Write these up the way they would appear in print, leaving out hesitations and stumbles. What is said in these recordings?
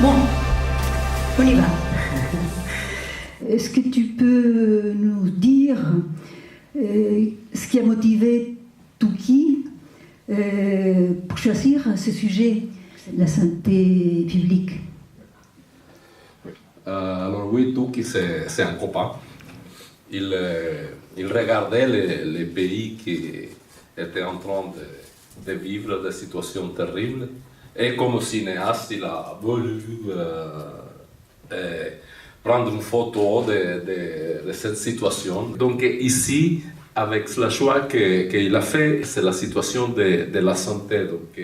Bon, on y va. Est-ce que tu peux nous dire ce qui a motivé Touki pour choisir ce sujet, la santé publique? Alors oui, Touki, c'est un copain. Il regardait les pays qui étaient en train de vivre des situations terribles. Et comme cinéaste, il a voulu prendre une photo de cette situation. Donc ici, avec le choix qu'il a fait, c'est la situation de la santé. Donc,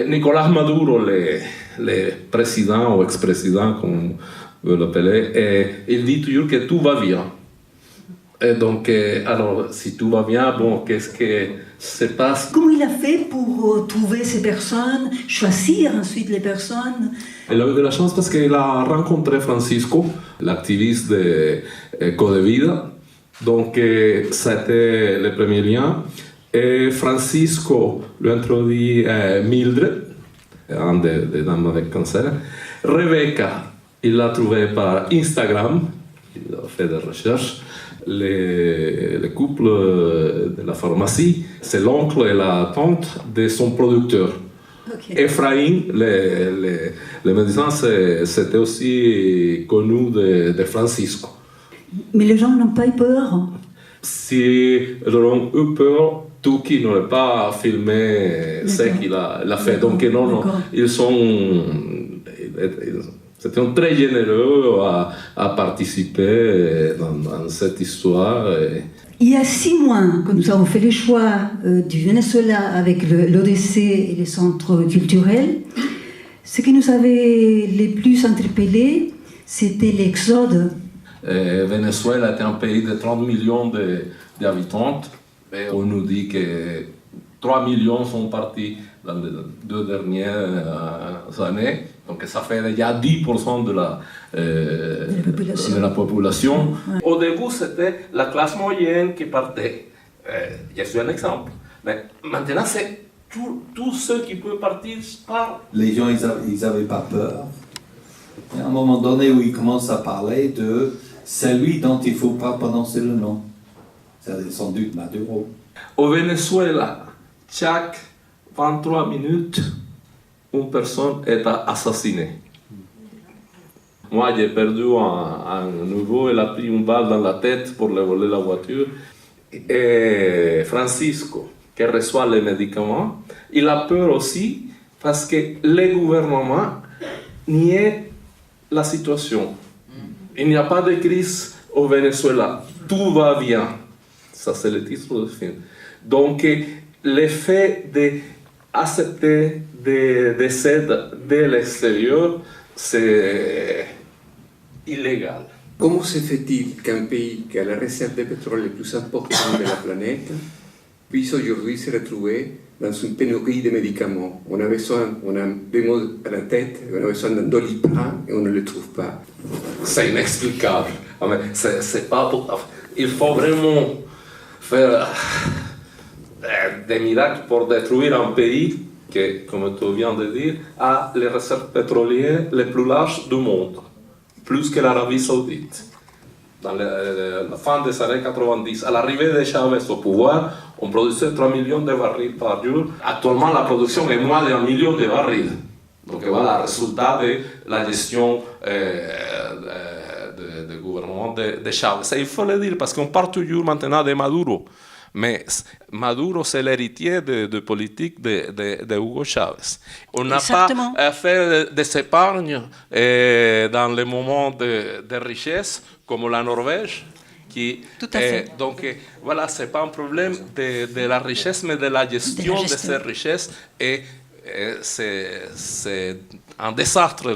Nicolas Maduro, le président ou ex-président, comme on veut l'appeler, il dit toujours que tout va bien. Et donc, alors, si tout va bien, bon, qu'est-ce que se passe? Comment il a fait pour trouver ces personnes, choisir ensuite les personnes? Il a eu de la chance parce qu'il a rencontré Francisco, l'activiste de Codevida. Donc, c'était le premier lien. Et Francisco lui a introduit Mildred, une des dames avec cancer. Rebecca, il l'a trouvée par Instagram, il a fait des recherches. Le couple de la pharmacie, c'est l'oncle et la tante de son producteur. Okay. Ephraim, le médecin, c'était aussi connu de Francisco. Mais les gens n'ont pas eu peur? Si ils ont eu peur, Touki n'aurait pas filmé ce qu'il a fait. Donc non, ils sont... C'était très généreux à participer dans cette histoire. Il y a 6 mois que nous avons fait le choix du Venezuela avec l'Odyssée et les centres culturels. Ce qui nous avait le plus interpellés, c'était l'exode. Venezuela est un pays de 30 millions d'habitants. Et on nous dit que 3 millions sont partis dans les 2 dernières années. Donc ça fait déjà 10% de la population. Ouais. Au début, c'était la classe moyenne qui partait. Je suis un exemple. Mais maintenant, c'est tous ceux qui peuvent partir partent. Les gens, ils n'avaient pas peur. Il y a un moment donné où ils commencent à parler de celui dont il ne faut pas prononcer le nom. C'est sans doute Maduro. Au Venezuela, chaque 23 minutes, une personne est assassinée. Moi, j'ai perdu un nouveau, il a pris une balle dans la tête pour lui voler la voiture. Et Francisco, qui reçoit les médicaments, il a peur aussi parce que le gouvernement nie la situation. Il n'y a pas de crise au Venezuela, tout va bien. Ça, c'est le titre du film. Donc, l'effet d'accepter des aides de l'extérieur, c'est illégal. Comment se fait-il qu'un pays qui a la réserve de pétrole la plus importante de la planète puisse aujourd'hui se retrouver dans une pénurie de médicaments? On a des maux à la tête, on a besoin d'un Doliprane et on ne le trouve pas. C'est inexplicable. C'est pas il faut vraiment faire des miracles pour détruire un pays qui, comme tu viens de dire, a les réserves pétrolières les plus larges du monde, plus que l'Arabie Saoudite. Dans la fin des années 90, à l'arrivée de Chavez au pouvoir, on produisait 3 millions de barils par jour. Actuellement, la production est moins d'1 million de barils. Donc voilà le résultat de la gestion du gouvernement de Chavez. Et il faut le dire, parce qu'on parle toujours maintenant de Maduro. Mais Maduro, c'est l'héritier de politique de Hugo Chavez. On n'a pas fait des épargnes dans les moments de richesse, comme la Norvège. Tout à fait. Donc voilà, ce n'est pas un problème de la richesse, mais de la gestion de ces richesses. Et c'est un désastre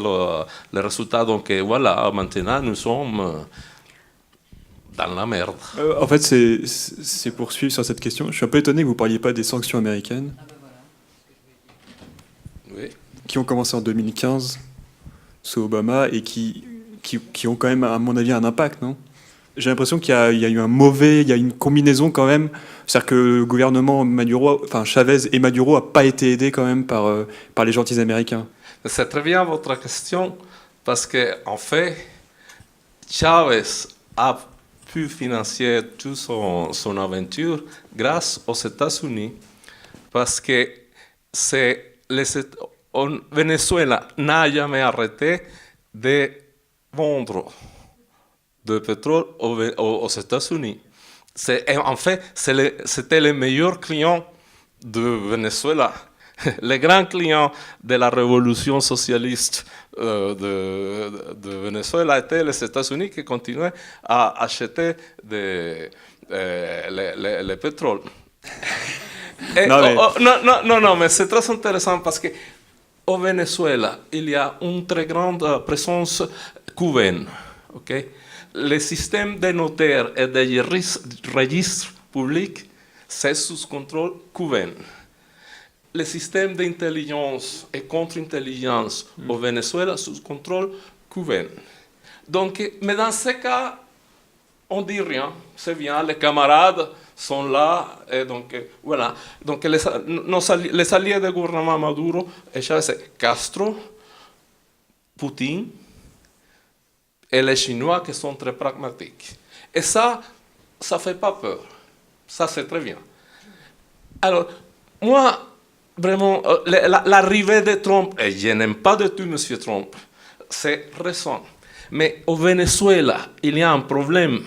le résultat. Donc voilà, maintenant nous sommes dans la merde. En fait, c'est pour suivre sur cette question. Je suis un peu étonné que vous ne parliez pas des sanctions américaines. Oui. Qui ont commencé en 2015 sous Obama et qui ont quand même, à mon avis, un impact, non? J'ai l'impression qu'il y a eu il y a une combinaison quand même. C'est-à-dire que le gouvernement Maduro, enfin Chavez et Maduro, n'a pas été aidé quand même par les gentils américains. C'est très bien votre question, parce qu'en fait, Chavez a pu financer toute son aventure grâce aux États-Unis, parce que Venezuela n'a jamais arrêté de vendre de pétrole aux États-Unis. En fait, c'était le meilleur client de Venezuela. Les grands clients de la révolution socialiste de Venezuela étaient les États-Unis qui continuaient à acheter le pétrole. Non, mais c'est très intéressant parce qu'au Venezuela, il y a une très grande présence cubaine. Okay? Le système des notaires et des registres publics, c'est sous contrôle cubain. Le système d'intelligence et contre-intelligence au Venezuela sous contrôle cubain. Donc, mais dans ce cas, on ne dit rien, c'est bien, les camarades sont là, et donc voilà. Donc les alliés du gouvernement Maduro, c'est Castro, Poutine et les Chinois qui sont très pragmatiques. Et ça ne fait pas peur. Ça, c'est très bien. Alors, moi, vraiment, l'arrivée de Trump, et je n'aime pas du tout M. Trump, c'est récent. Mais au Venezuela, il y a un problème.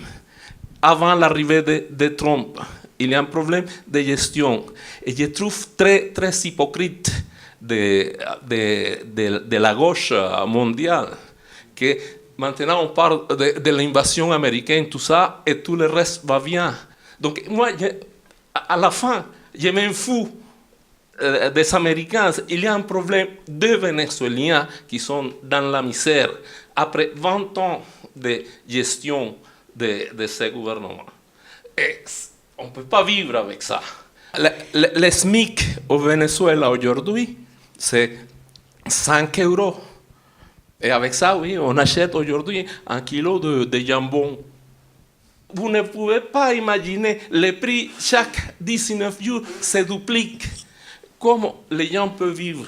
Avant l'arrivée de Trump, il y a un problème de gestion. Et je trouve très, très hypocrite de la gauche mondiale que maintenant on parle de l'invasion américaine, tout ça, et tout le reste va bien. Donc moi, à la fin, je m'en fous des Américains. Il y a un problème de Vénézuéliens qui sont dans la misère après 20 ans de gestion de ce gouvernement. Et on ne peut pas vivre avec ça. Le SMIC au Venezuela aujourd'hui, c'est 5 €. Et avec ça, oui, on achète aujourd'hui 1 kilo de jambon. Vous ne pouvez pas imaginer, les prix chaque 19 jours se dupliquent. Comment les gens peuvent vivre?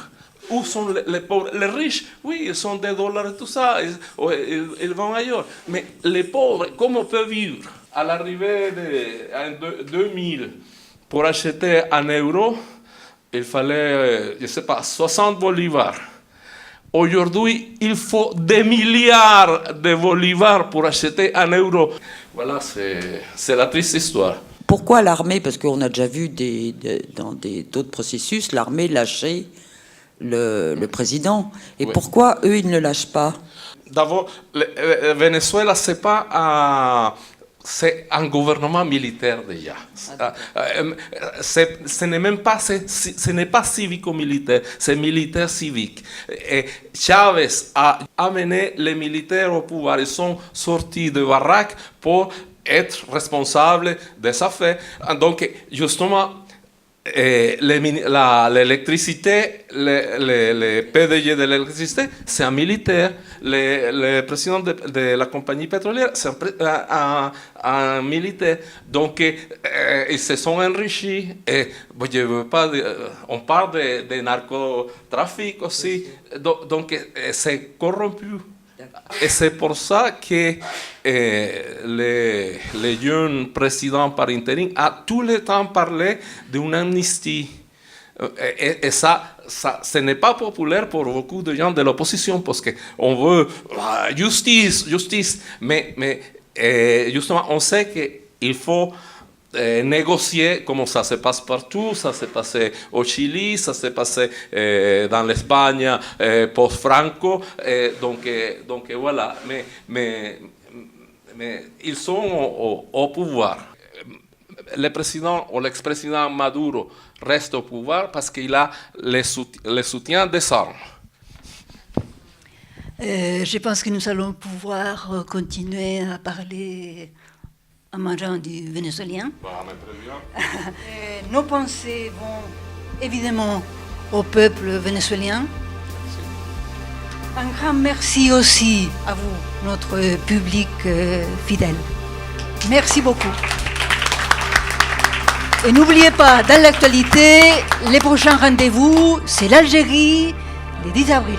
Où sont les pauvres? Les riches, oui, ils sont des dollars et tout ça, ils vont ailleurs. Mais les pauvres, comment peuvent vivre? À l'arrivée de 2000, pour acheter 1 €, il fallait, je ne sais pas, 60 bolivars. Aujourd'hui, il faut des milliards de bolivars pour acheter 1 €. Voilà, c'est la triste histoire. Pourquoi l'armée? Parce qu'on a déjà vu dans d'autres processus, l'armée lâcher le président. Et oui. Pourquoi eux, ils ne lâchent pas? D'abord, le Venezuela, c'est un gouvernement militaire déjà. Ce n'est même pas, ce n'est pas civico-militaire, c'est militaire-civique. Et Chavez a amené les militaires au pouvoir. Ils sont sortis de baraques pour être responsables des affaires. Donc, justement, l'électricité, le PDG de l'électricité, c'est un militaire. Le président de la compagnie pétrolière, c'est un militaire. Donc, ils se sont enrichis. Et, je veux pas, on parle de narcotrafic aussi. Donc, c'est corrompu. Et c'est pour ça que le jeune président par intérim a tout le temps parlé d'une amnistie. Et ça, ce n'est pas populaire pour beaucoup de gens de l'opposition parce qu'on veut justice. Mais justement, on sait qu'il faut négocier, comme ça se passe partout, ça s'est passé au Chili, ça s'est passé dans l'Espagne post-Franco, donc voilà, mais ils sont au pouvoir. Le président ou l'ex-président Maduro reste au pouvoir parce qu'il a le soutien des armes. Je pense que nous allons pouvoir continuer à parler en mangeant du vénézuélien. Nos pensées vont évidemment au peuple vénézuélien. Un grand merci aussi à vous, notre public fidèle. Merci beaucoup. Et n'oubliez pas, dans l'actualité, les prochains rendez-vous, c'est l'Algérie, le 10 avril.